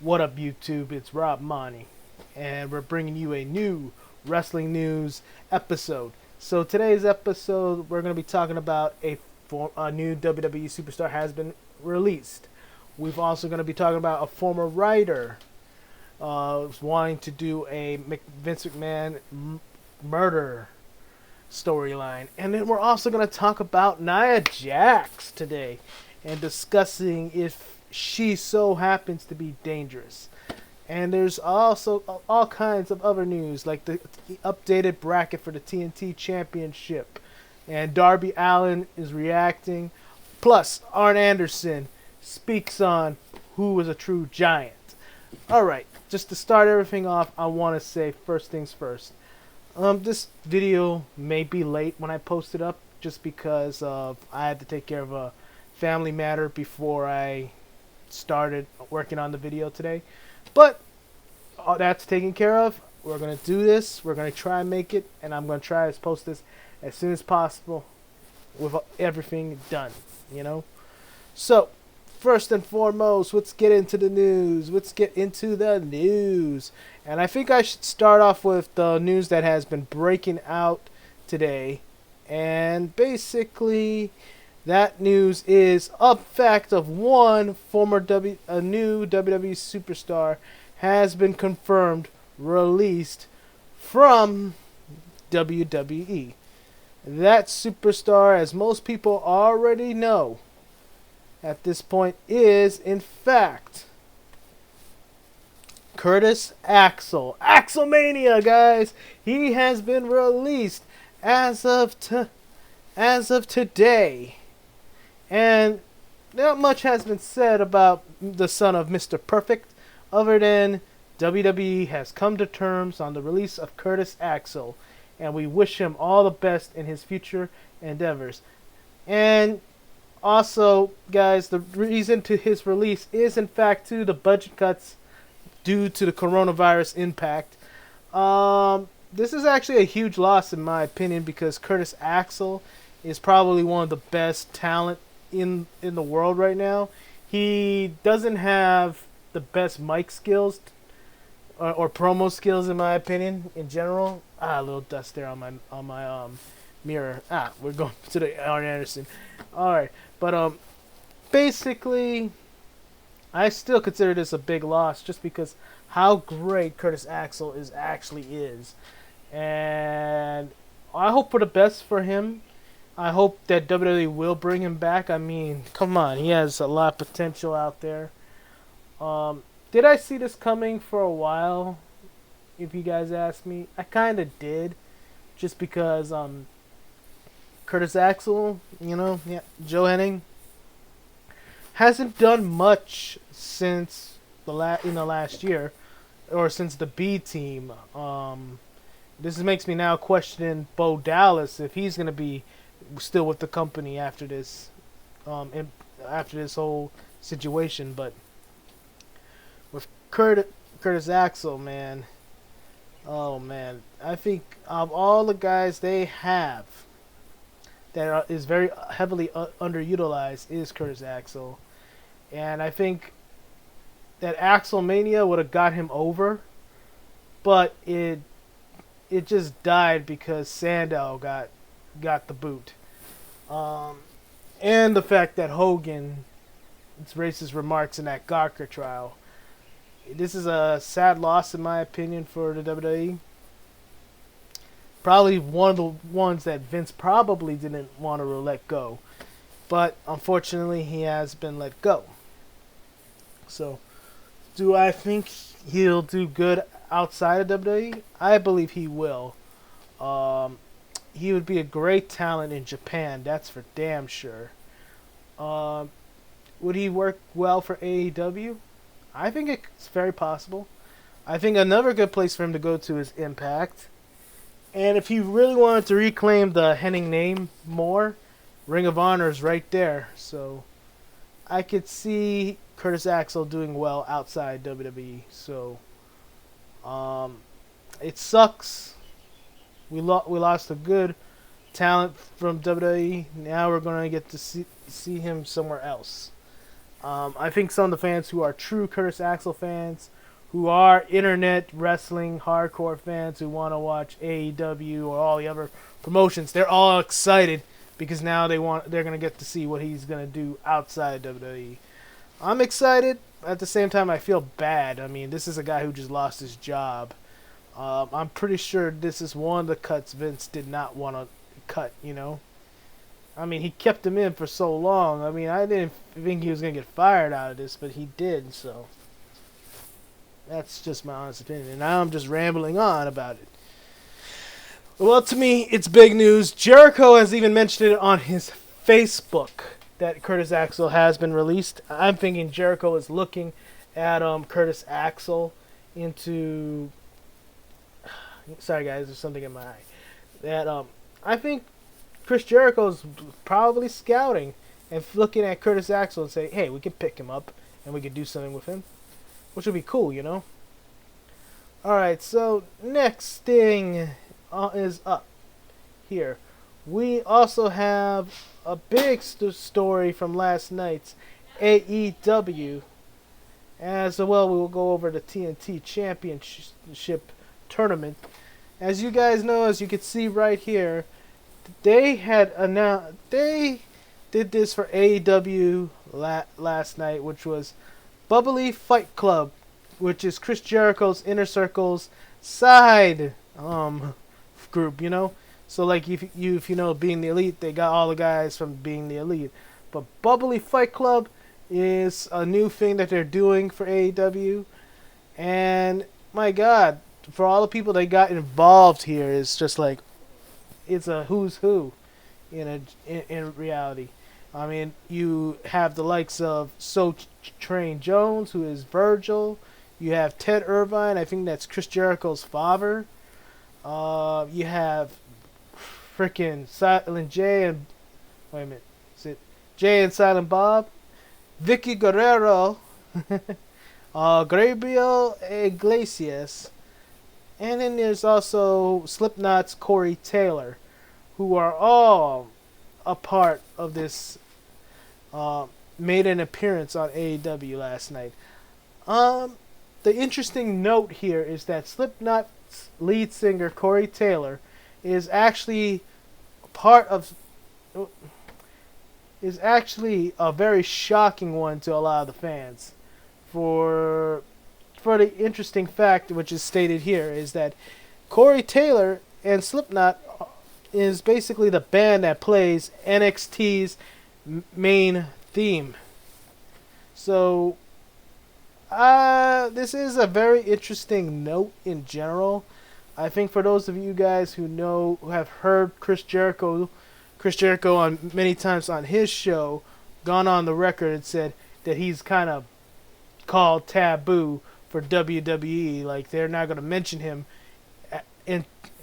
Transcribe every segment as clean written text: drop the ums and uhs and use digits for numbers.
What up, YouTube? It's Rob Monty, and we're bringing you a new wrestling news episode. So today's episode, we're going to be talking about a new WWE superstar has been released. We've also going to be talking about a former writer wanting to do a Vince McMahon murder storyline, and then we're also going to talk about Nia Jax today, and discussing if she so happens to be dangerous. And there's also all kinds of other news, like the updated bracket for the TNT Championship. And Darby Allin is reacting. Plus, Arn Anderson speaks on who is a true giant. Alright, just to start everything off, I want to say first things first. This video may be late when I post it up, just because I had to take care of a family matter before I started working on the video today. But all that's taken care of. We're going to do this. We're going to try and make it. And I'm going to try to post this as soon as possible with everything done, you know. So, first and foremost, let's get into the news. And I think I should start off with the news that has been breaking out today. And basically, that news is a fact of one a new WWE superstar has been confirmed released from WWE. That superstar, as most people already know at this point, is in fact Curtis Axel. Axelmania, guys! He has been released as of today. And not much has been said about the son of Mr. Perfect, other than WWE has come to terms on the release of Curtis Axel, and we wish him all the best in his future endeavors. And also, guys, the reason to his release is in fact to the budget cuts due to the coronavirus impact. This is actually a huge loss in my opinion, because Curtis Axel is probably one of the best talent in the world right now. He doesn't have the best mic skills or promo skills, in my opinion, in general. A little dust there on my mirror. We're going to the Arn Anderson. All right, but basically, I still consider this a big loss, just because how great Curtis Axel actually is, and I hope for the best for him. I hope that WWE will bring him back. I mean, come on, he has a lot of potential out there. Did I see this coming for a while? If you guys ask me, I kind of did, just because Curtis Axel, Joe Henning hasn't done much since the last year, or since the B team. This makes me now question Bo Dallas, if he's gonna be still with the company after this whole situation. But with Curtis Axel, man, oh man, I think of all the guys they have that is very heavily underutilized is Curtis Axel, and I think that Axelmania would have got him over, but it just died because Sandow got the boot. And the fact that Hogan's racist remarks in that Gawker trial. This is a sad loss, in my opinion, for the WWE. Probably one of the ones that Vince probably didn't want to let go. But unfortunately, he has been let go. So, do I think he'll do good outside of WWE? I believe he will. He would be a great talent in Japan, that's for damn sure. Would he work well for AEW? I think it's very possible. I think another good place for him to go to is Impact. And if he really wanted to reclaim the Henning name more, Ring of Honor is right there. So I could see Curtis Axel doing well outside WWE. So it sucks. We lost a good talent from WWE. Now we're going to get to see him somewhere else. I think some of the fans who are true Curtis Axel fans, who are internet wrestling hardcore fans who want to watch AEW or all the other promotions, they're all excited because now they're gonna get to see what he's gonna do outside WWE. I'm excited. At the same time, I feel bad. I mean, this is a guy who just lost his job. I'm pretty sure this is one of the cuts Vince did not want to cut, you know? I mean, he kept him in for so long. I mean, I didn't think he was going to get fired out of this, but he did, so. That's just my honest opinion. And now I'm just rambling on about it. Well, to me, it's big news. Jericho has even mentioned it on his Facebook that Curtis Axel has been released. I'm thinking Jericho is looking at Curtis Axel into... Sorry, guys, there's something in my eye. That I think Chris Jericho's probably scouting and looking at Curtis Axel and say, hey, we could pick him up and we could do something with him, which would be cool, you know? Alright, so next thing is up here. We also have a big story from last night's AEW. As well, we will go over the TNT Championship Tournament. As you guys know, as you can see right here, they had announced they did this for AEW last night, which was Bubbly Fight Club, which is Chris Jericho's Inner Circle's side group, you know. So like if you know Being the Elite, they got all the guys from Being the Elite. But Bubbly Fight Club is a new thing that they're doing for AEW, and my God, for all the people that got involved here, is just like it's a who's who in reality. I mean, you have the likes of Train Jones, who is Virgil. You have Ted Irvine. I think that's Chris Jericho's father. You have freaking Silent J and wait a minute, is it Jay and Silent Bob? Vicky Guerrero, Gabriel Iglesias, and then there's also Slipknot's Corey Taylor, who are all a part of this. Made an appearance on AEW last night. The interesting note here is that Slipknot's lead singer Corey Taylor is actually is actually a very shocking one to a lot of the fans. For the interesting fact, which is stated here, is that Corey Taylor and Slipknot is basically the band that plays NXT's main theme. So, this is a very interesting note in general. I think for those of you guys who have heard Chris Jericho on many times on his show, gone on the record and said that he's kind of called taboo for WWE. Like, they're not going to mention him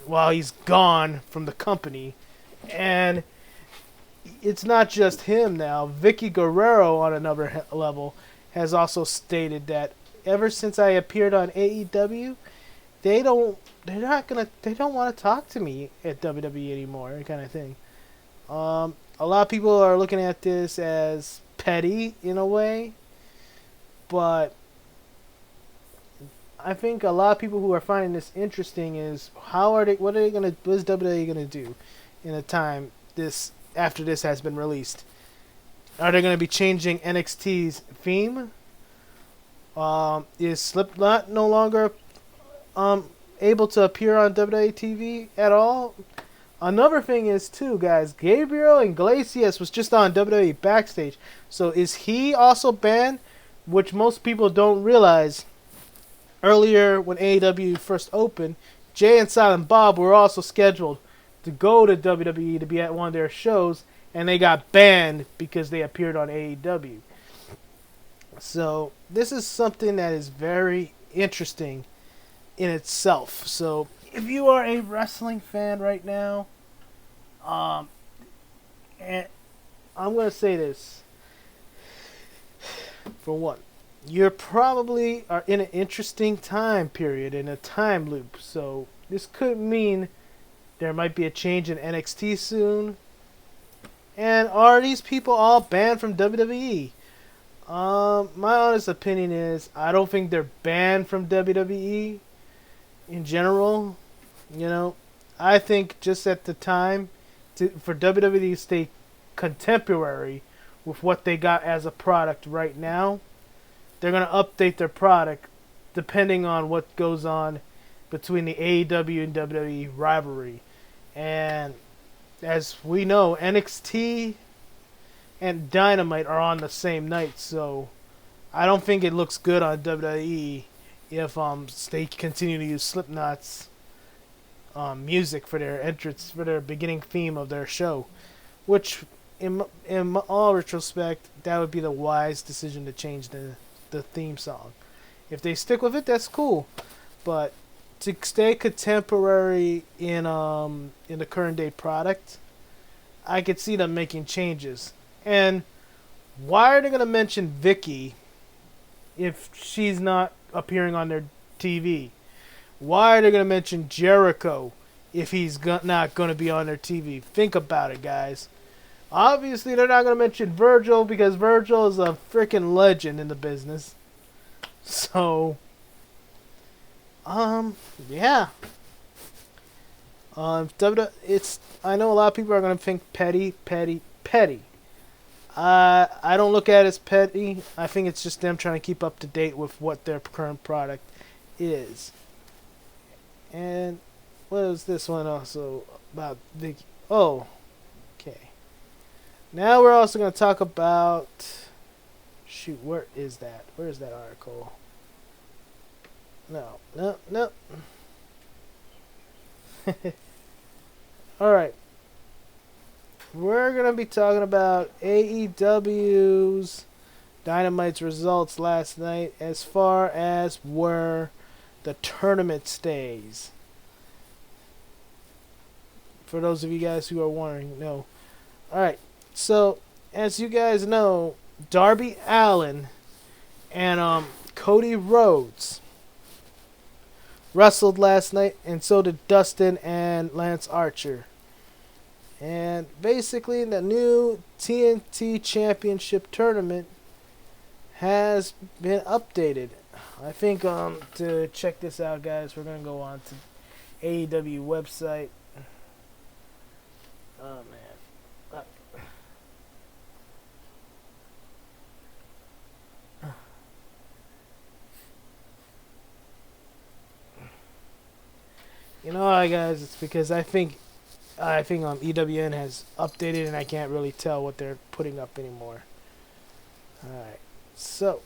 while he's gone from the company. And it's not just him now. Vicky Guerrero, on another level, has also stated that ever since I appeared on AEW, they don't want to talk to me at WWE anymore, kind of thing. A lot of people are looking at this as petty in a way, but I think a lot of people who are finding this interesting is what is WWE gonna do in a time after this has been released? Are they gonna be changing NXT's theme? Is Slipknot no longer able to appear on WWE TV at all? Another thing is too, guys, Gabriel Iglesias was just on WWE Backstage. So is he also banned? Which most people don't realize. Earlier, when AEW first opened, Jay and Silent Bob were also scheduled to go to WWE to be at one of their shows, and they got banned because they appeared on AEW. So this is something that is very interesting in itself. So if you are a wrestling fan right now, and I'm going to say this. For one, you probably are in an interesting time period, in a time loop. So this could mean there might be a change in NXT soon. And are these people all banned from WWE? My honest opinion is I don't think they're banned from WWE in general. You know, I think just at the time for WWE to stay contemporary with what they got as a product right now, they're gonna update their product depending on what goes on between the AEW and WWE rivalry. And as we know, NXT and Dynamite are on the same night, so I don't think it looks good on WWE if they continue to use Slipknot's music for their entrance, for their beginning theme of their show, which in all retrospect, that would be the wise decision to change the theme song. If they stick with it, that's cool, but to stay contemporary in the current day product, I could see them making changes. And why are they gonna mention Vicky if she's not appearing on their TV? Why are they gonna mention Jericho if he's not gonna be on their TV? Think about it, guys. Obviously, they're not gonna mention Virgil because Virgil is a freaking legend in the business. So, yeah. I know a lot of people are gonna think petty. I don't look at it as petty. I think it's just them trying to keep up to date with what their current product is. And what is this one also about Vicky? Oh, okay. Now we're also going to talk about... Shoot, where is that? Where is that article? No. Alright. We're going to be talking about AEW's Dynamite's results last night as far as where the tournament stays. For those of you guys who are wondering, no. Alright, so as you guys know, Darby Allin and Cody Rhodes wrestled last night, and so did Dustin and Lance Archer. And basically, the new TNT Championship Tournament has been updated. I think to check this out, guys, we're going to go on to AEW website. Oh, man. You know why, guys? It's because I think EWN has updated and I can't really tell what they're putting up anymore. Alright, so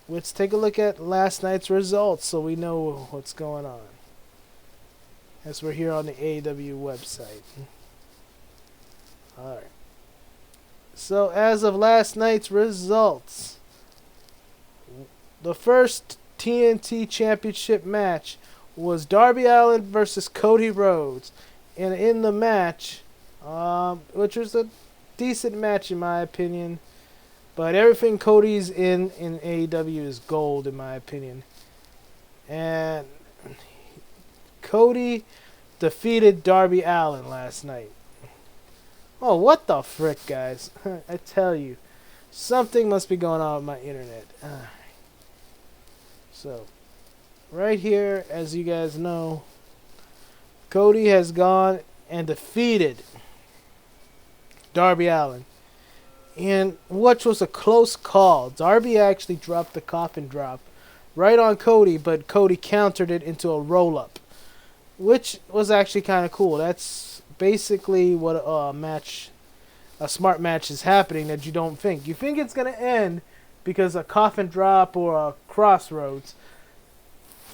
let's take a look at last night's results so we know what's going on. As we're here on the AEW website. Alright. So as of last night's results, the first TNT Championship match was Darby Allin versus Cody Rhodes. And in the match, which was a decent match in my opinion, but everything Cody's in AEW is gold in my opinion. And Cody defeated Darby Allin last night. Oh, what the frick, guys. I tell you, something must be going on with my internet. So, right here, as you guys know, Cody has gone and defeated Darby Allin. And which was a close call. Darby actually dropped the coffin drop right on Cody, but Cody countered it into a roll-up, which was actually kind of cool. That's basically what a smart match is happening that you don't think. You think it's going to end because a coffin drop or a crossroads.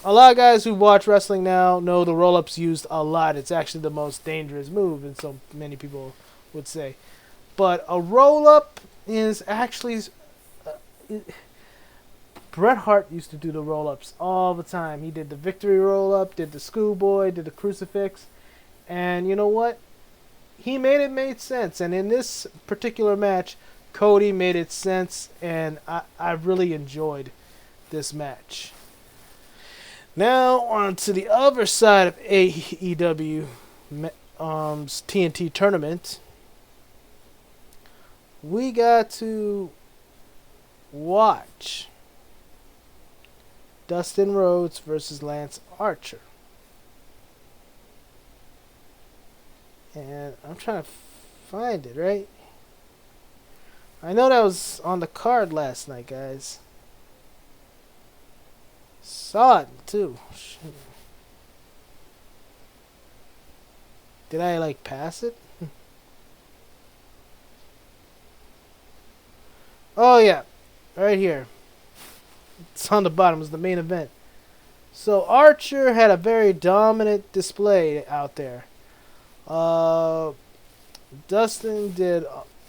A lot of guys who watch wrestling now know the roll-up's used a lot. It's actually the most dangerous move, and so many people would say. But a roll-up is actually... Bret Hart used to do the roll-ups all the time. He did the victory roll-up, did the schoolboy, did the crucifix. And you know what? He made it make sense. And in this particular match, Cody made it sense. And I really enjoyed this match. Now on to the other side of AEW TNT Tournament. we got to watch Dustin Rhodes versus Lance Archer. And I'm trying to find it, right? I know that was on the card last night, guys. Saw it, too. Did I, like, pass it? Oh, yeah. Right here. It's on the bottom. It's the main event. So, Archer had a very dominant display out there. Dustin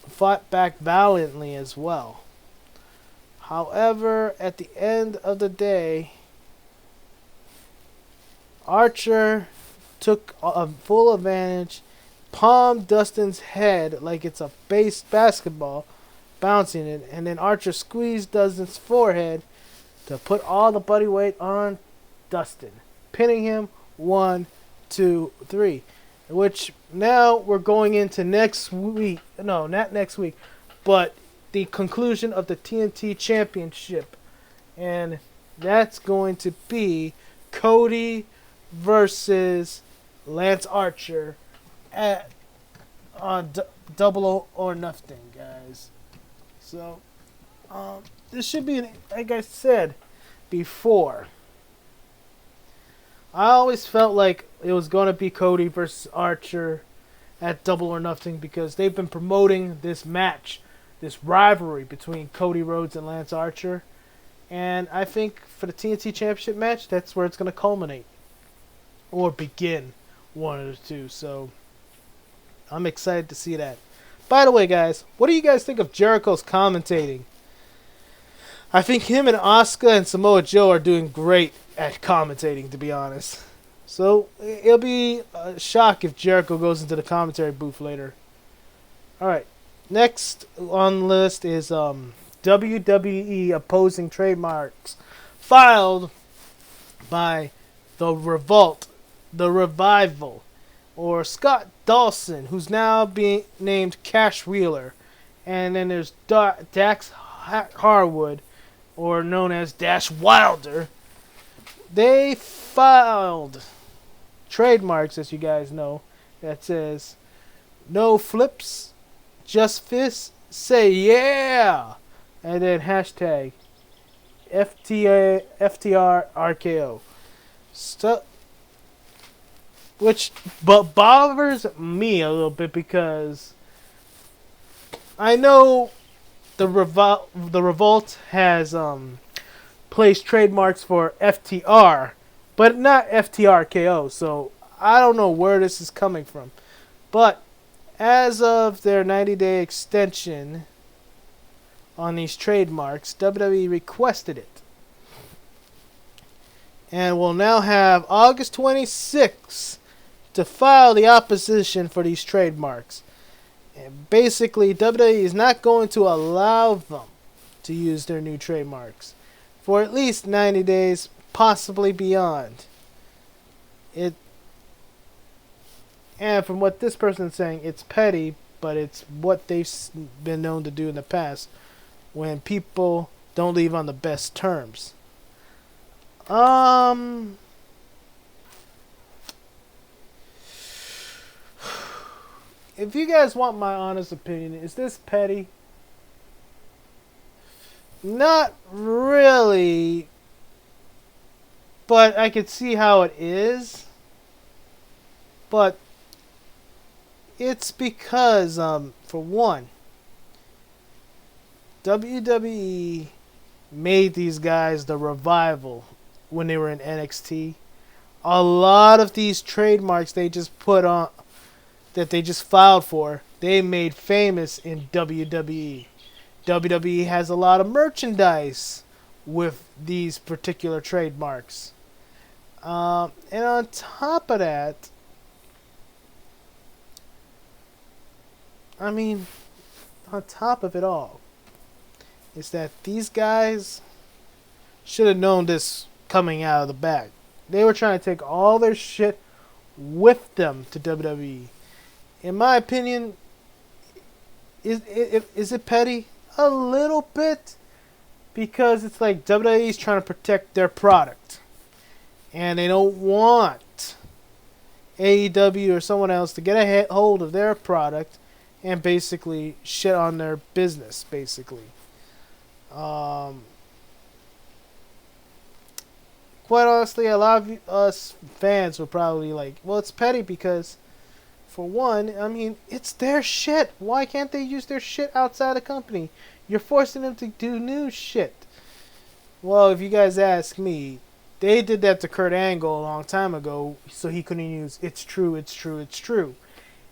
fought back valiantly as well. However, at the end of the day, Archer took a full advantage, palmed Dustin's head like it's a base basketball, bouncing it, and then Archer squeezed Dustin's forehead to put all the body weight on Dustin, pinning him 1, 2, 3. Which now we're going into next week. No, not next week, but the conclusion of the TNT Championship. And that's going to be Cody versus Lance Archer on Double or Nothing, guys. So, this should be, like I said before, I always felt like it was going to be Cody versus Archer at Double or Nothing because they've been promoting this match, this rivalry between Cody Rhodes and Lance Archer. And I think for the TNT Championship match, that's where it's going to culminate. Or begin, one of the two. So, I'm excited to see that. By the way, guys, what do you guys think of Jericho's commentating? I think him and Asuka and Samoa Joe are doing great at commentating, to be honest. So, it'll be a shock if Jericho goes into the commentary booth later. Alright, next on the list is WWE opposing trademarks filed by the Revival, or Scott Dawson, who's now being named Cash Wheeler. And then there's Dax Harwood, or known as Dash Wilder. They filed trademarks, as you guys know, that says, no flips, just fists, say yeah, and then hashtag FTR RKO. Which bothers me a little bit because I know the Revolt has placed trademarks for FTR, but not FTRKO. So I don't know where this is coming from. But as of their 90-day extension on these trademarks, WWE requested it. And will now have August 26th to file the opposition for these trademarks. And basically, WWE is not going to allow them to use their new trademarks for at least 90 days, possibly beyond. And from what this person is saying, it's petty, but it's what they've been known to do in the past when people don't leave on the best terms. If you guys want my honest opinion, is this petty? Not really, but I could see how it is. But it's because, for one, WWE made these guys the Revival when they were in NXT. A lot of these trademarks they just put on, that they just filed for, they made famous in WWE. WWE has a lot of merchandise with these particular trademarks. And on top of that, on top of it all, is that these guys should have known this coming out of the bag. They were trying to take all their shit with them to WWE. In my opinion, Is it petty? A little bit, because it's like WWE's trying to protect their product, and they don't want AEW or someone else to get a hold of their product and basically shit on their business, basically. Um, Quite honestly, a lot of us fans were probably like, well, it's petty because, for one, I mean, it's their shit. Why can't they use their shit outside the company? You're forcing them to do new shit. Well, if you guys ask me, they did that to Kurt Angle a long time ago, so he couldn't use "it's true, it's true, it's true."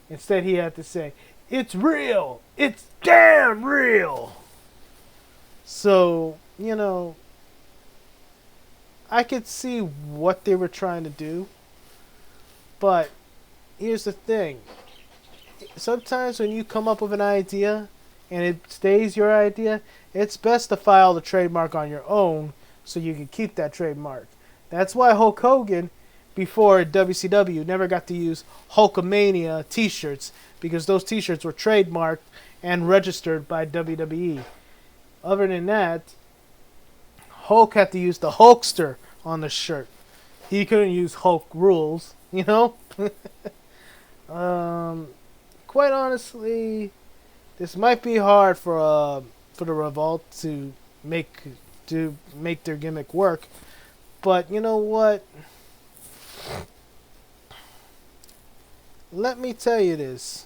Instead, he had to say, "It's real, it's damn real." So, I could see what they were trying to do, but here's the thing. Sometimes when you come up with an idea and it stays your idea, it's best to file the trademark on your own so you can keep that trademark. That's why Hulk Hogan, before WCW, never got to use Hulkamania t-shirts, because those t-shirts were trademarked and registered by WWE. Other than that, Hulk had to use the Hulkster on the shirt. He couldn't use Hulk rules, Quite honestly, this might be hard for the Revolt to make their gimmick work. But you know what? Let me tell you this.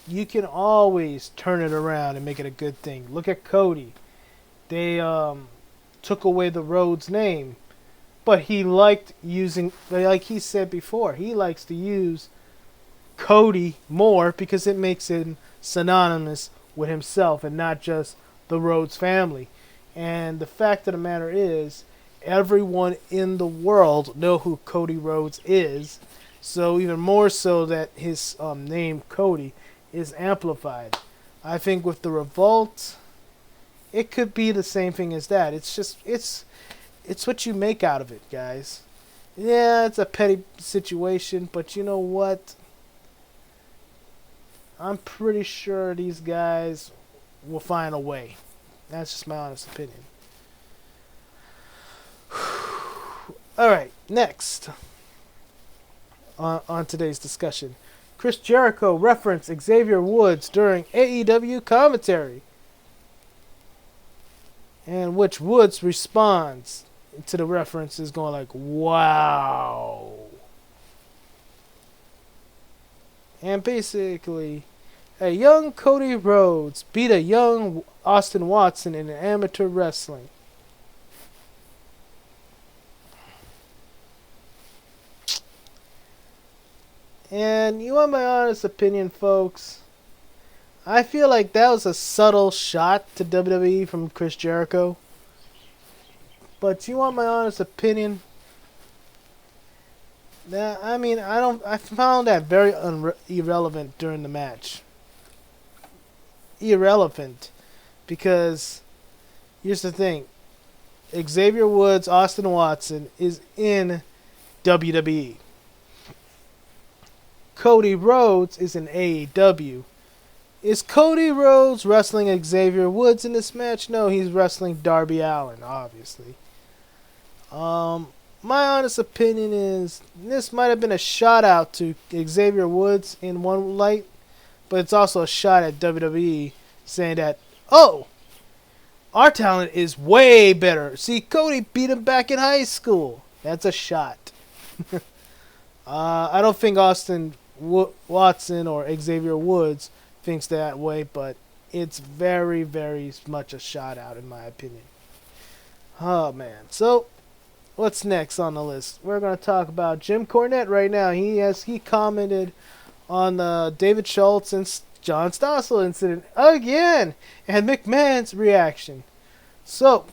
You can always turn it around and make it a good thing. Look at Cody. They took away the Rhodes name, but he liked using, like he said before, he likes to use Cody more because it makes him synonymous with himself and not just the Rhodes family. And the fact of the matter is, everyone in the world know who Cody Rhodes is. So even more so that his name Cody is amplified. I think with the Revolt, it could be the same thing as that. It's just it's what you make out of it, guys. Yeah, it's a petty situation, but you know what? I'm pretty sure these guys will find a way. That's just my honest opinion. Alright, next on today's discussion. Chris Jericho referenced Xavier Woods during AEW commentary, and which Woods responds to the references going like, wow. And basically, a young Cody Rhodes beat a young Austin Watson in amateur wrestling. And you want my honest opinion, folks? I feel like that was a subtle shot to WWE from Chris Jericho. But you want my honest opinion? I found that very irrelevant during the match. Irrelevant. Because, here's the thing. Xavier Woods, Austin Watson is in WWE. Cody Rhodes is in AEW. Is Cody Rhodes wrestling Xavier Woods in this match? No, he's wrestling Darby Allin, obviously. My honest opinion is this might have been a shot out to Xavier Woods in one light, but it's also a shot at WWE saying that, oh, our talent is way better. See, Cody beat him back in high school. That's a shot. I don't think Austin Watson or Xavier Woods thinks that way, but it's very, very much a shot out in my opinion. Oh, man. So, what's next on the list? We're going to talk about Jim Cornette right now. He commented on the David Schultz and John Stossel incident again, and McMahon's reaction. So,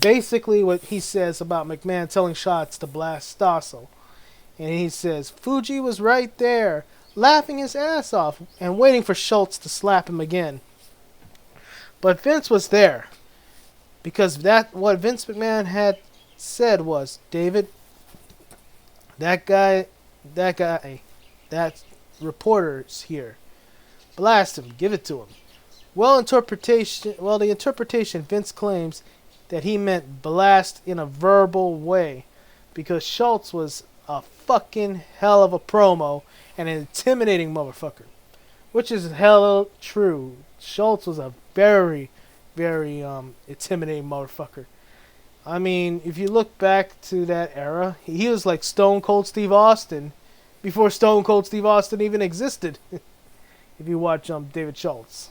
basically what he says about McMahon telling shots to blast Stossel. And he says, Fuji was right there, laughing his ass off and waiting for Schultz to slap him again. But Vince was there. Because what Vince McMahon had said was, David, that reporter's here. Blast him. Give it to him. The interpretation Vince claims that he meant blast in a verbal way because Schultz was a fucking hell of a promo and an intimidating motherfucker. Which is hella true. Schultz was a very, very intimidating motherfucker. I mean, if you look back to that era, he was like Stone Cold Steve Austin before Stone Cold Steve Austin even existed. If you watch David Schultz.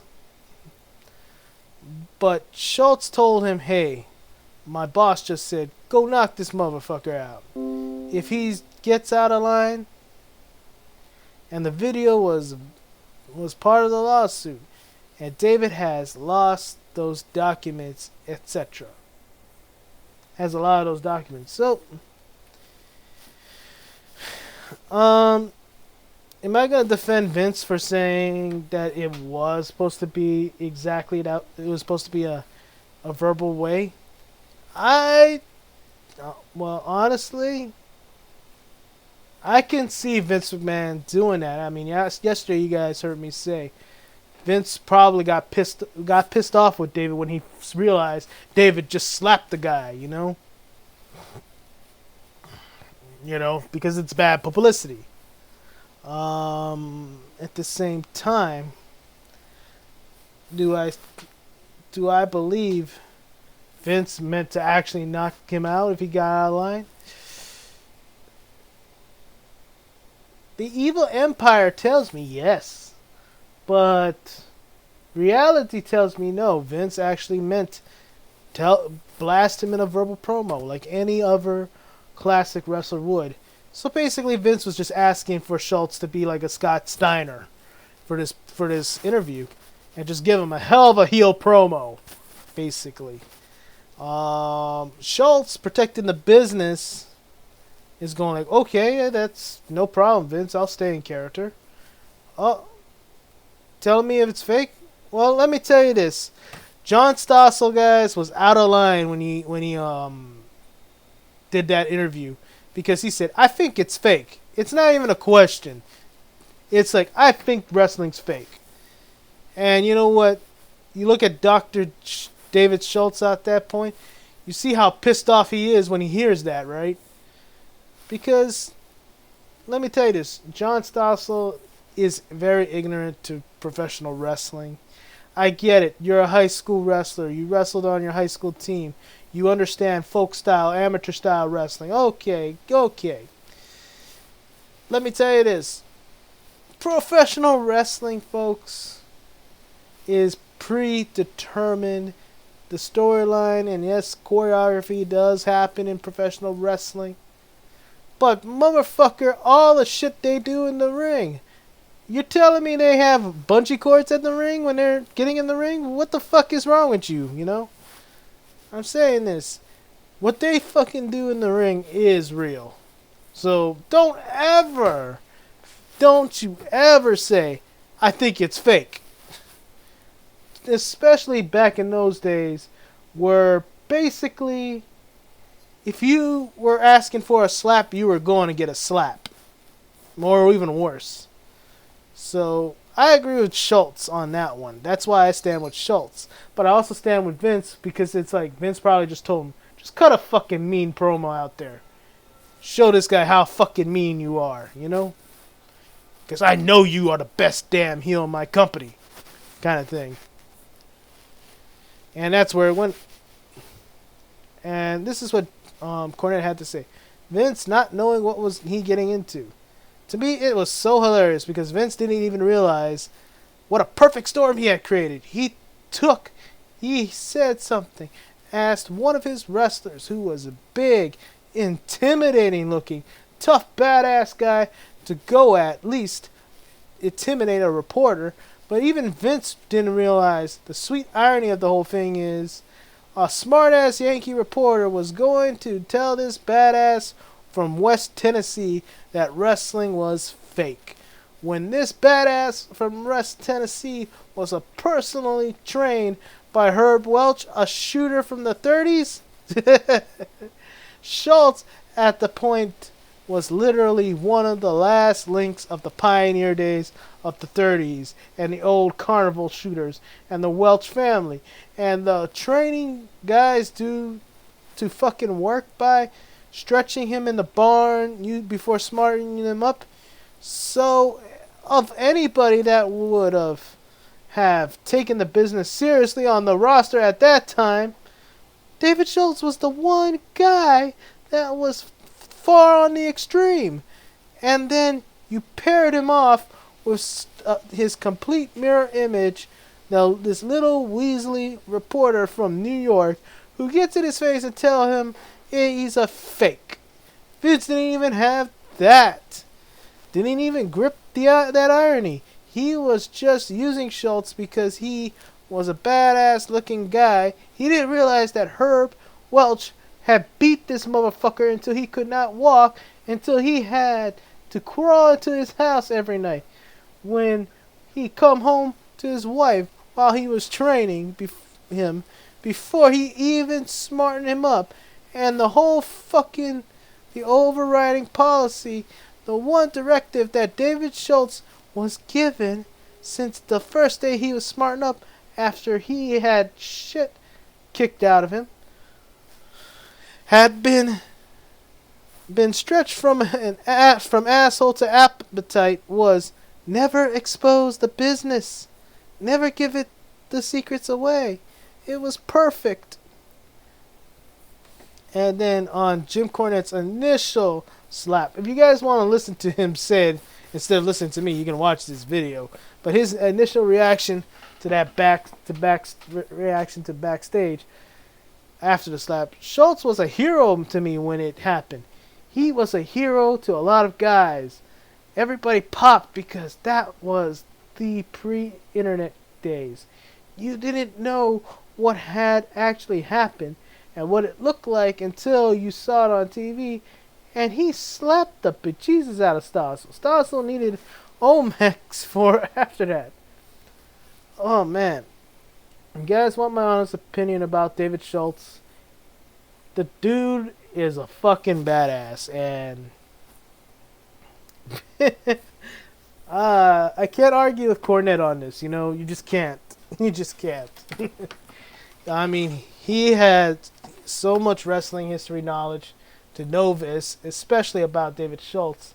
But Schultz told him, hey, my boss just said, go knock this motherfucker out. If he gets out of line, and the video was part of the lawsuit, and David has lost those documents, etc. Has a lot of those documents. So, am I gonna defend Vince for saying that it was supposed to be exactly that? It was supposed to be a verbal way. Well, honestly, I can see Vince McMahon doing that. I mean, yesterday you guys heard me say Vince probably got pissed off with David when he realized David just slapped the guy, you know? Because it's bad publicity. At the same time, do I believe Vince meant to actually knock him out if he got out of line? The evil empire tells me yes. But reality tells me no. Vince actually meant blast him in a verbal promo like any other classic wrestler would. So basically Vince was just asking for Schultz to be like a Scott Steiner for this interview and just give him a hell of a heel promo, basically. Schultz, protecting the business, is going like, okay, yeah, that's no problem, Vince. I'll stay in character. Tell me if it's fake. Well, let me tell you this. John Stossel, guys, was out of line when he did that interview because he said, I think it's fake. It's not even a question. It's like, I think wrestling's fake. And you know what? You look at Dr. David Schultz at that point, you see how pissed off he is when he hears that, right? Because, let me tell you this, John Stossel is very ignorant to professional wrestling. I get it. You're a high school wrestler. You wrestled on your high school team. You understand folk style, amateur style wrestling. Okay. Let me tell you this. Professional wrestling, folks, is predetermined. The storyline, and yes, choreography does happen in professional wrestling. But motherfucker, all the shit they do in the ring. You're telling me they have bungee cords in the ring when they're getting in the ring? What the fuck is wrong with you, you know? I'm saying this. What they fucking do in the ring is real. So don't you ever say, I think it's fake. Especially back in those days where basically if you were asking for a slap, you were going to get a slap. Or even worse. So I agree with Schultz on that one. That's why I stand with Schultz. But I also stand with Vince because it's like Vince probably just told him, just cut a fucking mean promo out there. Show this guy how fucking mean you are, you know? Because I know you are the best damn heel in my company. Kind of thing. And that's where it went. And this is what Cornette had to say. Vince not knowing what was he getting into. To me, it was so hilarious because Vince didn't even realize what a perfect storm he had created. He said something, asked one of his wrestlers who was a big, intimidating looking, tough, badass guy to go at least intimidate a reporter. But even Vince didn't realize the sweet irony of the whole thing is a smart-ass Yankee reporter was going to tell this badass from West Tennessee that wrestling was fake. When this badass from West Tennessee was personally trained by Herb Welch, a shooter from the 30s. Schultz, at the point, was literally one of the last links of the pioneer days of the 30s and the old carnival shooters and the Welch family and the training guys do to fucking work by stretching him in the barn before smartening him up. So, of anybody that would have taken the business seriously on the roster at that time, David Schultz was the one guy that was far on the extreme. And then you paired him off with his complete mirror image. Now, this little Weasley reporter from New York who gets in his face and tell him he's a fake. Vince didn't even have that. Didn't even grip that irony. He was just using Schultz because he was a badass looking guy. He didn't realize that Herb Welch had beat this motherfucker until he could not walk, until he had to crawl into his house every night. When he come home to his wife while he was training him, before he even smartened him up. And the whole the overriding policy, the one directive that David Schultz was given since the first day he was smartened up after he had shit kicked out of him, had been stretched from asshole to appetite, was never expose the business, never give it the secrets away. It was perfect. And then on Jim Cornette's initial slap, if you guys want to listen to him say it instead of listening to me, you can watch this video. But his initial reaction to that reaction to backstage after the slap, Schultz was a hero to me when it happened. He was a hero to a lot of guys. Everybody popped because that was the pre-internet days. You didn't know what had actually happened and what it looked like until you saw it on TV. And he slapped the bejesus out of Stossel. Stossel needed Omex for after that. Oh man. You guys want my honest opinion about David Schultz? The dude is a fucking badass, and I can't argue with Cornette on this. You just can't. You just can't. I mean, he had so much wrestling history knowledge to know this, especially about David Schultz.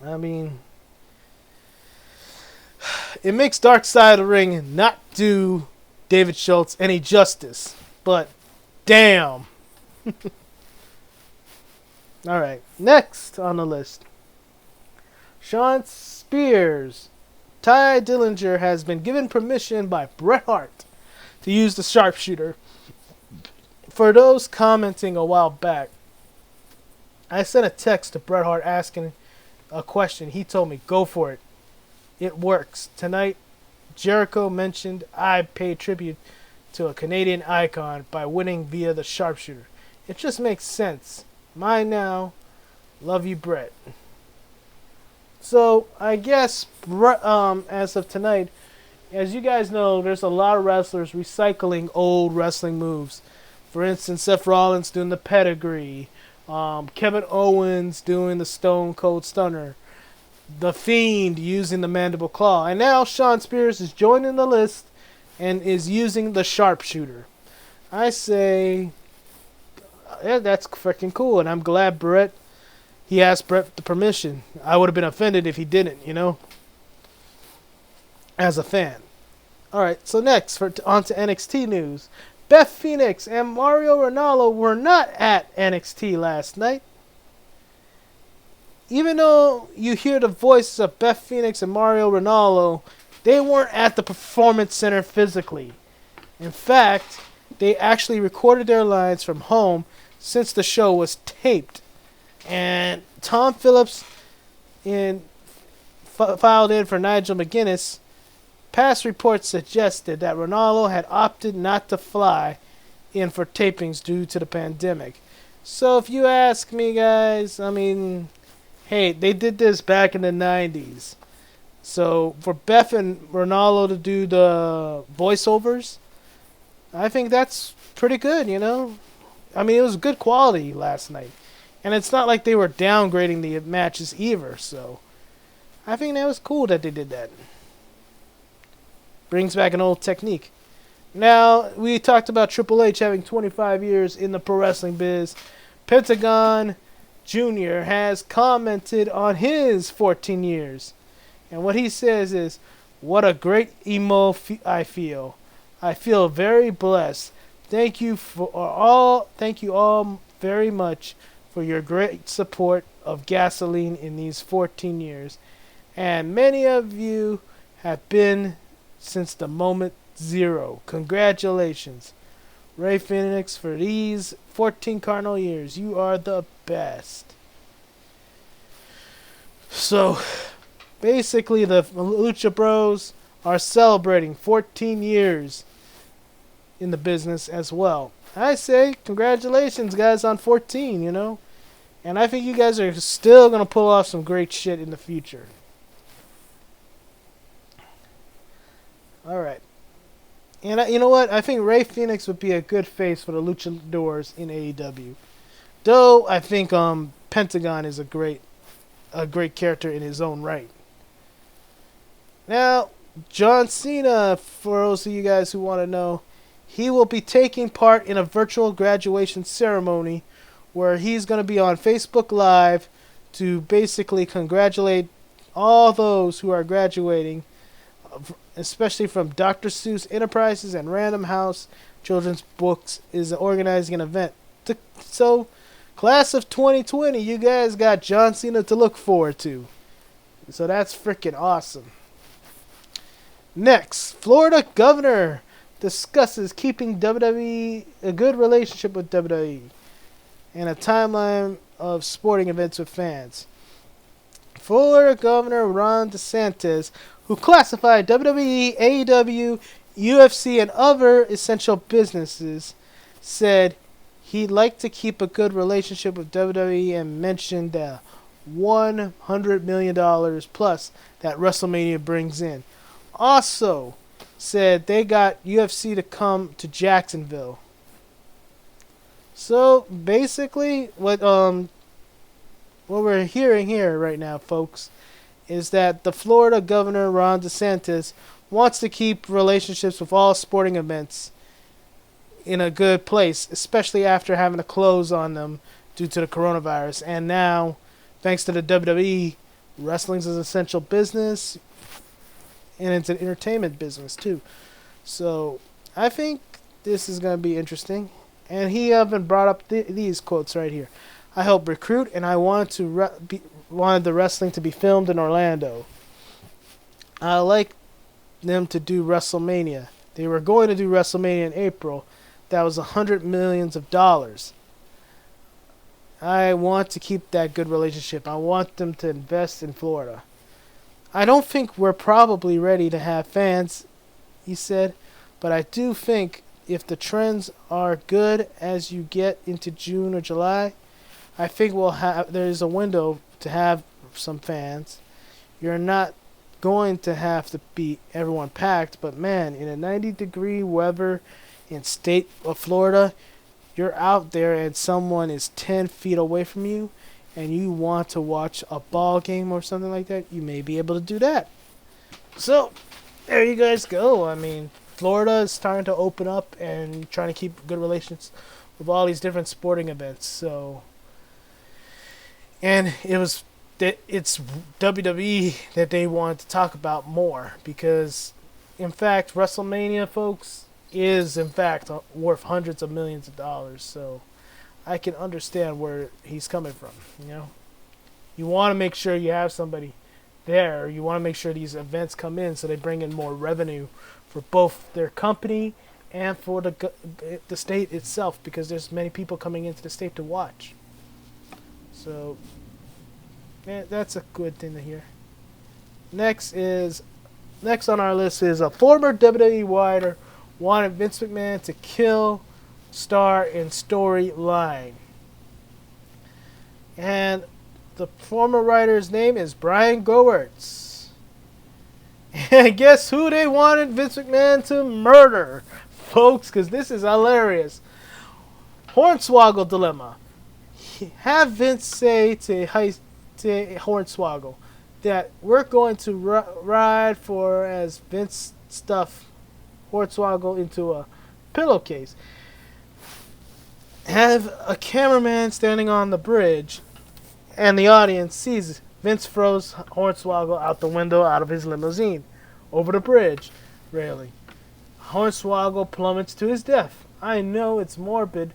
I mean, it makes Dark Side of the Ring not do David Schultz any justice, but damn. Alright, next on the list. Sean Spears. Ty Dillinger has been given permission by Bret Hart to use the sharpshooter. For those commenting a while back, I sent a text to Bret Hart asking a question. He told me, go for it. It works. Tonight, Jericho mentioned I paid tribute to a Canadian icon by winning via the sharpshooter. It just makes sense. Mine now. Love you, Bret. So, I guess, as of tonight, as you guys know, there's a lot of wrestlers recycling old wrestling moves. For instance, Seth Rollins doing the pedigree. Kevin Owens doing the Stone Cold Stunner. The Fiend using the Mandible Claw. And now Sean Spears is joining the list and is using the sharpshooter. I say, yeah, that's freaking cool. And I'm glad he asked Bret the permission. I would have been offended if he didn't, as a fan. Alright, so next, on to NXT news. Beth Phoenix and Mario Ranallo were not at NXT last night. Even though you hear the voices of Beth Phoenix and Mario Ranallo, they weren't at the Performance Center physically. In fact, they actually recorded their lines from home since the show was taped. And Tom Phillips filed in for Nigel McGuinness. Past reports suggested that Ranallo had opted not to fly in for tapings due to the pandemic. So if you ask me, guys, I mean, hey, they did this back in the 90s. So for Beth and Ranallo to do the voiceovers, I think that's pretty good, I mean, it was good quality last night. And it's not like they were downgrading the matches either, so I think that was cool that they did that. Brings back an old technique. Now, we talked about Triple H having 25 years in the pro wrestling biz. Pentagon Jr. has commented on his 14 years. And what he says is, what a great I feel. I feel very blessed. Thank you all very much for your great support of Gasoline in these 14 years. And many of you have been since the moment zero. Congratulations, Ray Phoenix, for these 14 Cardinal years. You are the best. So, basically, the Lucha Bros are celebrating 14 years in the business as well. I say congratulations, guys, on 14, you know. And I think you guys are still going to pull off some great shit in the future. Alright. And you know what? I think Ray Phoenix would be a good face for the Luchadors in AEW. Though I think Pentagon is a great character in his own right. Now, John Cena, for those of you guys who want to know, he will be taking part in a virtual graduation ceremony where he's going to be on Facebook Live to basically congratulate all those who are graduating, especially from Dr. Seuss Enterprises and Random House Children's Books is organizing an event. So, class of 2020, you guys got John Cena to look forward to. So that's freaking awesome. Next, Florida governor discusses keeping WWE a good relationship with WWE and a timeline of sporting events with fans. Florida Governor Ron DeSantis, who classified WWE, AEW, UFC, and other essential businesses, said he'd like to keep a good relationship with WWE and mentioned the $100 million plus that WrestleMania brings in. Also said they got UFC to come to Jacksonville. So basically, what we're hearing here right now, folks, is that the Florida Governor Ron DeSantis wants to keep relationships with all sporting events in a good place, especially after having to close on them due to the coronavirus. And now, thanks to the WWE, wrestling's an essential business, and it's an entertainment business too. So I think this is going to be interesting. And he even brought up these quotes right here. I helped recruit, and I wanted wanted the wrestling to be filmed in Orlando. I like them to do WrestleMania. They were going to do WrestleMania in April. That was $100 million. I want to keep that good relationship. I want them to invest in Florida. I don't think we're probably ready to have fans, he said, but I do think if the trends are good as you get into June or July, I think there's a window to have some fans. You're not going to have to be everyone packed, but man, in a 90-degree weather in state of Florida, you're out there and someone is 10 feet away from you and you want to watch a ball game or something like that, you may be able to do that. So, there you guys go. I mean, Florida is starting to open up and trying to keep good relations with all these different sporting events. So, and it's WWE that they want to talk about more because, in fact, WrestleMania, folks, is in fact worth hundreds of millions of dollars. So, I can understand where he's coming from. You know, you want to make sure you have somebody there. You want to make sure these events come in so they bring in more revenue for both their company and for the state itself, because there's many people coming into the state to watch. So, man, that's a good thing to hear. Next on our list is a former WWE writer wanted Vince McMahon to kill star in storyline. And the former writer's name is Brian Goertz. And guess who they wanted Vince McMahon to murder, folks? Because this is hilarious. Hornswoggle dilemma. Have Vince say to Hornswoggle, that we're going to ride for as Vince stuff Hornswoggle into a pillowcase. Have a cameraman standing on the bridge, and the audience sees Vince throws Hornswoggle out the window out of his limousine over the bridge railing. Hornswoggle plummets to his death. I know it's morbid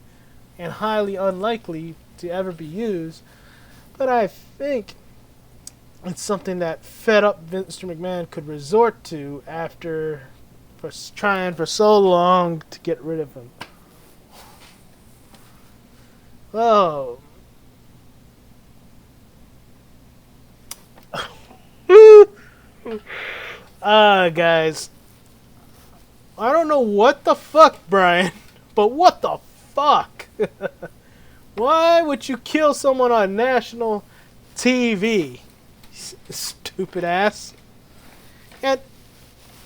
and highly unlikely to ever be used, but I think it's something that fed up Vince McMahon could resort to after trying for so long to get rid of him. Oh. Guys. I don't know what the fuck, Brian, but what the fuck? Why would you kill someone on national TV? Stupid ass. And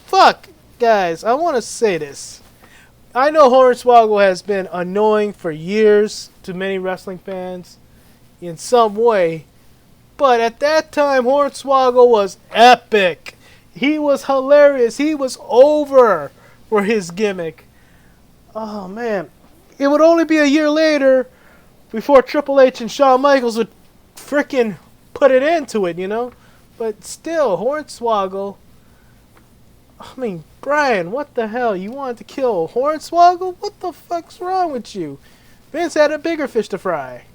fuck, guys, I want to say this. I know Hornswoggle has been annoying for years to many wrestling fans in some way, but at that time, Hornswoggle was epic. He was hilarious. He was over for his gimmick. Oh, man. It would only be a year later before Triple H and Shawn Michaels would frickin' put it into it, you know? But still, Hornswoggle... I mean, Brian, what the hell? You wanted to kill Hornswoggle? What the fuck's wrong with you? Vince had a bigger fish to fry.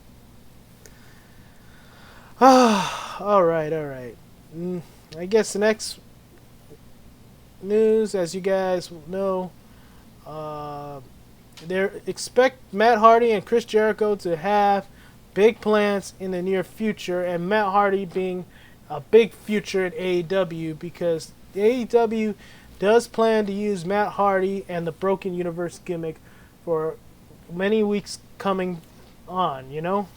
Alright. I guess the next news, as you guys know, they expect Matt Hardy and Chris Jericho to have big plans in the near future, and Matt Hardy being a big future at AEW, because the AEW does plan to use Matt Hardy and the Broken Universe gimmick for many weeks coming on, you know?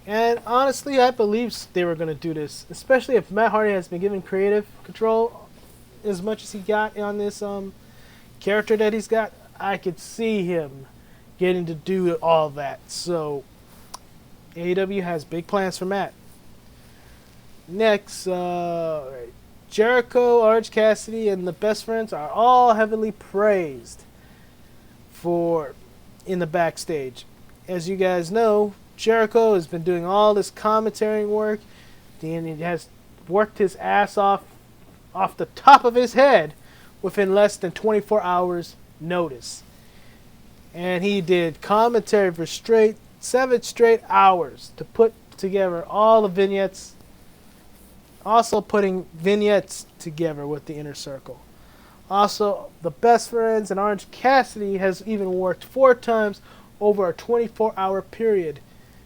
And honestly, I believe they were going to do this, especially if Matt Hardy has been given creative control as much as he got on this character that he's got. I could see him getting to do all that. So, AEW has big plans for Matt. Next, Jericho, Orange Cassidy, and the Best Friends are all heavily praised in the backstage. As you guys know, Jericho has been doing all this commentary work, and he has worked his ass off the top of his head within less than 24 hours notice. And he did commentary for 7 straight hours to put together all the vignettes, also putting vignettes together with the Inner Circle. Also, the Best Friends and Orange Cassidy has even worked 4 times over a 24-hour period.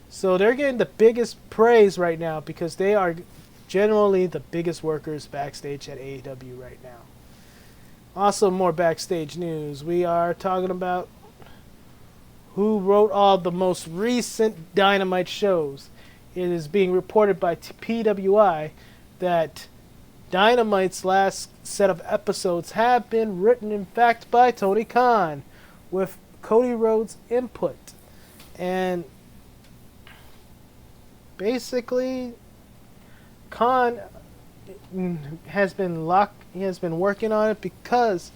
So they're getting the biggest praise right now because they are generally the biggest workers backstage at AEW right now. Also, more backstage news. We are talking about who wrote all the most recent Dynamite shows. It is being reported by PWI that Dynamite's last set of episodes have been written, in fact, by Tony Khan, with Cody Rhodes' input. And basically, Khan has been working on it because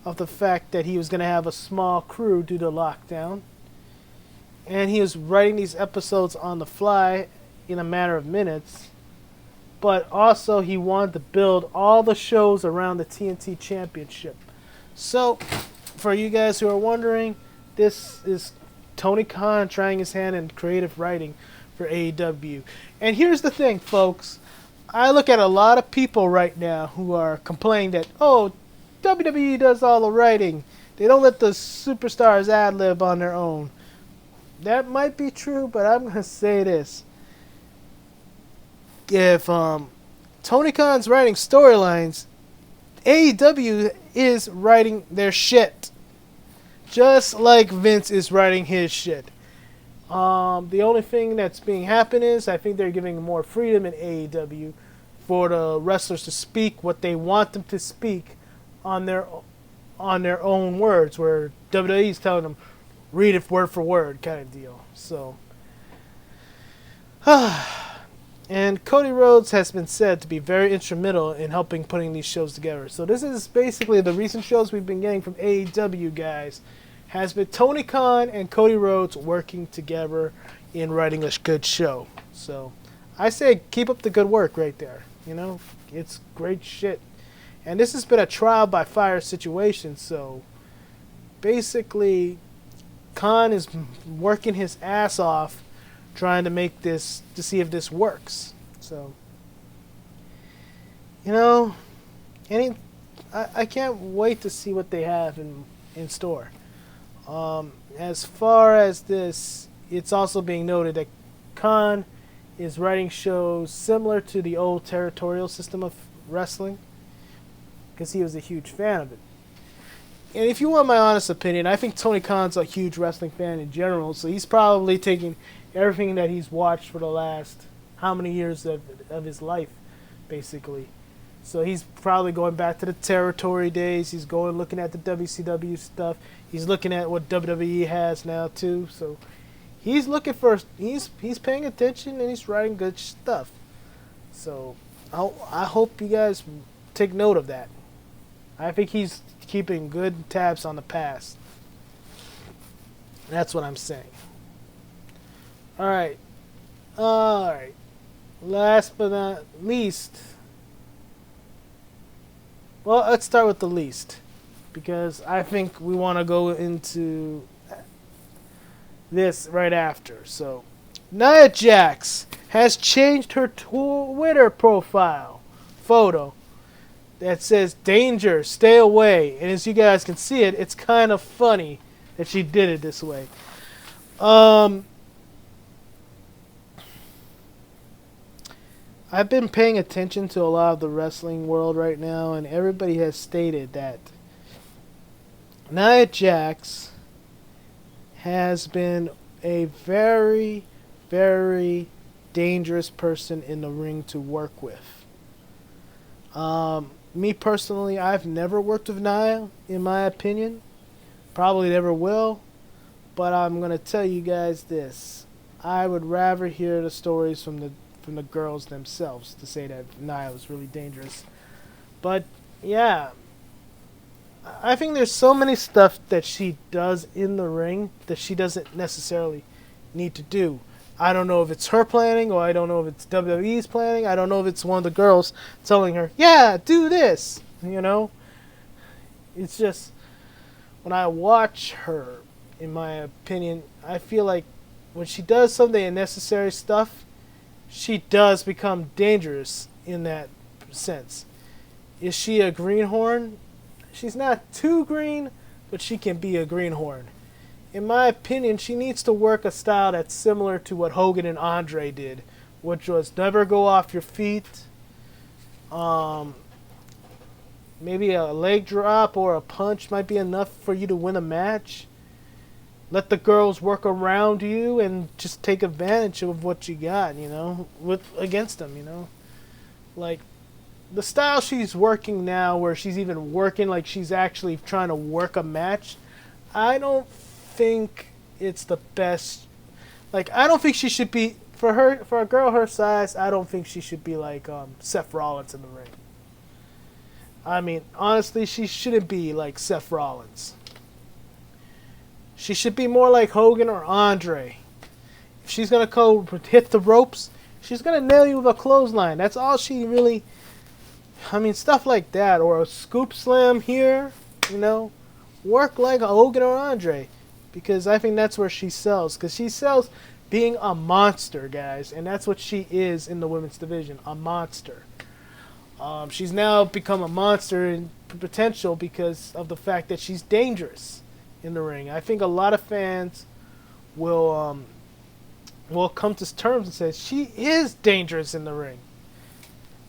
of the fact that he was going to have a small crew due to lockdown. And he was writing these episodes on the fly in a matter of minutes. But also, he wanted to build all the shows around the TNT Championship. So, for you guys who are wondering, this is Tony Khan trying his hand in creative writing for AEW. And here's the thing, folks. I look at a lot of people right now who are complaining that, oh, WWE does all the writing. They don't let the superstars ad-lib on their own. That might be true, but I'm going to say this. If Tony Khan's writing storylines, AEW is writing their shit. Just like Vince is writing his shit. The only thing that's being happened is I think they're giving more freedom in AEW for the wrestlers to speak what they want them to speak on their own words, where WWE is telling them read it word for word kind of deal. So And Cody Rhodes has been said to be very instrumental in helping putting these shows together. So this is basically the recent shows we've been getting from AEW, guys. Has been Tony Khan and Cody Rhodes working together in writing a good show. So I say keep up the good work right there. You know, it's great shit. And this has been a trial by fire situation. So basically, Khan is working his ass off trying to make this, to see if this works. So, you know, I can't wait to see what they have in store. As far as this, it's also being noted that Khan is writing shows similar to the old territorial system of wrestling, because he was a huge fan of it. And if you want my honest opinion, I think Tony Khan's a huge wrestling fan in general, so he's probably taking everything that he's watched for the last how many years of his life, basically. So he's probably going back to the territory days. He's going looking at the WCW stuff. He's looking at what WWE has now too. So he's looking for, he's paying attention and he's writing good stuff. So I hope you guys take note of that. I think he's keeping good tabs on the past. That's what I'm saying. All right. Last but not least. Well, let's start with the least, because I think we want to go into this right after. So, Nia Jax has changed her Twitter profile photo that says "Danger, stay away," and as you guys can see it, it's kind of funny that she did it this way. I've been paying attention to a lot of the wrestling world right now, and everybody has stated that Nia Jax has been a very, very dangerous person in the ring to work with. Me personally, I've never worked with Nia, in my opinion. Probably never will, but I'm going to tell you guys this. I would rather hear the stories from the girls themselves to say that Nia was really dangerous. But yeah, I think there's so many stuff that she does in the ring that she doesn't necessarily need to do. I don't know if it's her planning, or I don't know if it's WWE's planning. I don't know if it's one of the girls telling her, yeah, do this. You know, it's just, when I watch her, in my opinion, I feel like when she does some of the unnecessary stuff, she does become dangerous in that sense. Is she a greenhorn? She's not too green, but she can be a greenhorn. In my opinion, she needs to work a style that's similar to what Hogan and Andre did, which was never go off your feet. Maybe a leg drop or a punch might be enough for you to win a match. Let the girls work around you and just take advantage of what you got, you know, against them, you know. Like, the style she's working now, where she's even working like she's actually trying to work a match, I don't think it's the best. Like, I don't think she should be, for a girl her size, I don't think she should be like Seth Rollins in the ring. I mean, honestly, she shouldn't be like Seth Rollins. She should be more like Hogan or Andre. If she's going to go hit the ropes, she's going to nail you with a clothesline. That's all she really... I mean, stuff like that. Or a scoop slam here, you know. Work like a Hogan or Andre. Because I think that's where she sells. Because she sells being a monster, guys. And that's what she is in the women's division. A monster. She's now become a monster in potential because of the fact that she's dangerous in the ring. I think a lot of fans will come to terms and say she is dangerous in the ring.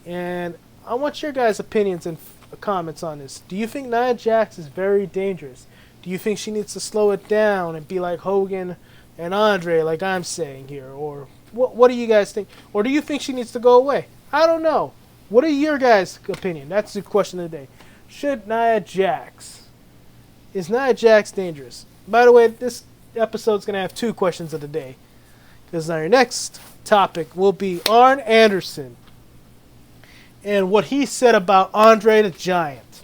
And I want your guys' opinions and comments on this. Do you think Nia Jax is very dangerous? Do you think she needs to slow it down and be like Hogan and Andre, like I'm saying here? Or what do you guys think? Or do you think she needs to go away? I don't know. What are your guys' opinion? That's the question of the day. Should Nia Jax... Is Nia Jax dangerous? By the way, this episode's going to have 2 questions of the day. Because our next topic will be Arn Anderson and what he said about Andre the Giant.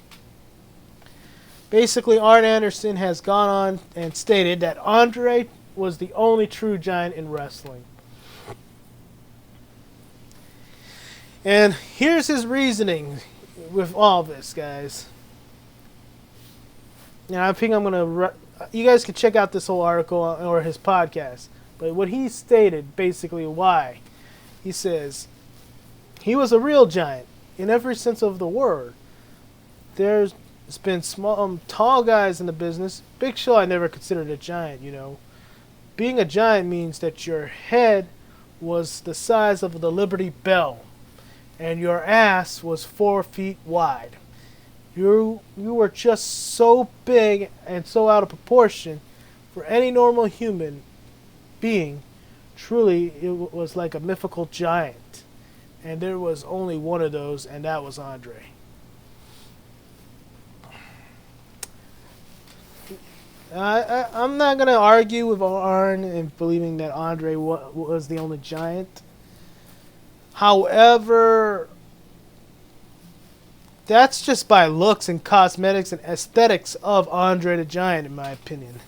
Basically, Arn Anderson has gone on and stated that Andre was the only true giant in wrestling. And here's his reasoning with all this, guys. And I think I'm going to... You guys can check out this whole article or his podcast. But what he stated, basically why. He says, he was a real giant in every sense of the word. There's been small, tall guys in the business. Big Show I never considered a giant, you know. Being a giant means that your head was the size of the Liberty Bell. And your ass was 4 feet wide. You were just so big and so out of proportion for any normal human being. Truly, it was like a mythical giant. And there was only one of those, and that was Andre. I'm not going to argue with Arn in believing that Andre was the only giant. However, that's just by looks and cosmetics and aesthetics of Andre the Giant, in my opinion.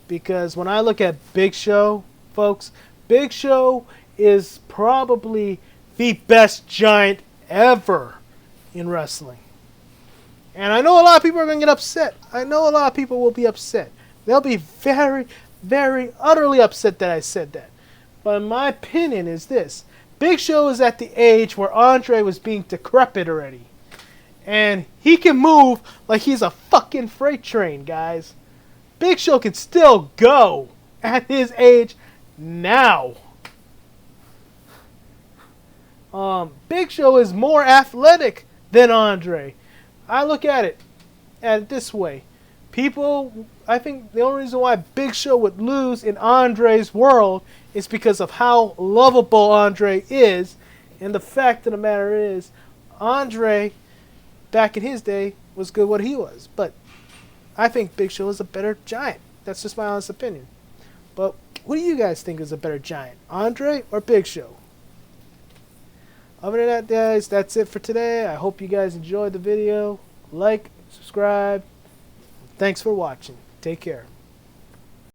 Because when I look at Big Show, folks, Big Show is probably the best giant ever in wrestling. And I know a lot of people are going to get upset. I know a lot of people will be upset. They'll be very, very, utterly upset that I said that. But my opinion is this. Big Show is at the age where Andre was being decrepit already. And he can move like he's a fucking freight train, guys. Big Show can still go at his age now. Big Show is more athletic than Andre. I look at it this way. People, I think the only reason why Big Show would lose in Andre's world is because of how lovable Andre is. And the fact of the matter is, Andre, back in his day, was good what he was. But I think Big Show is a better giant. That's just my honest opinion. But what do you guys think is a better giant? Andre or Big Show? Other than that, guys, that's it for today. I hope you guys enjoyed the video. Like, subscribe. Thanks for watching. Take care.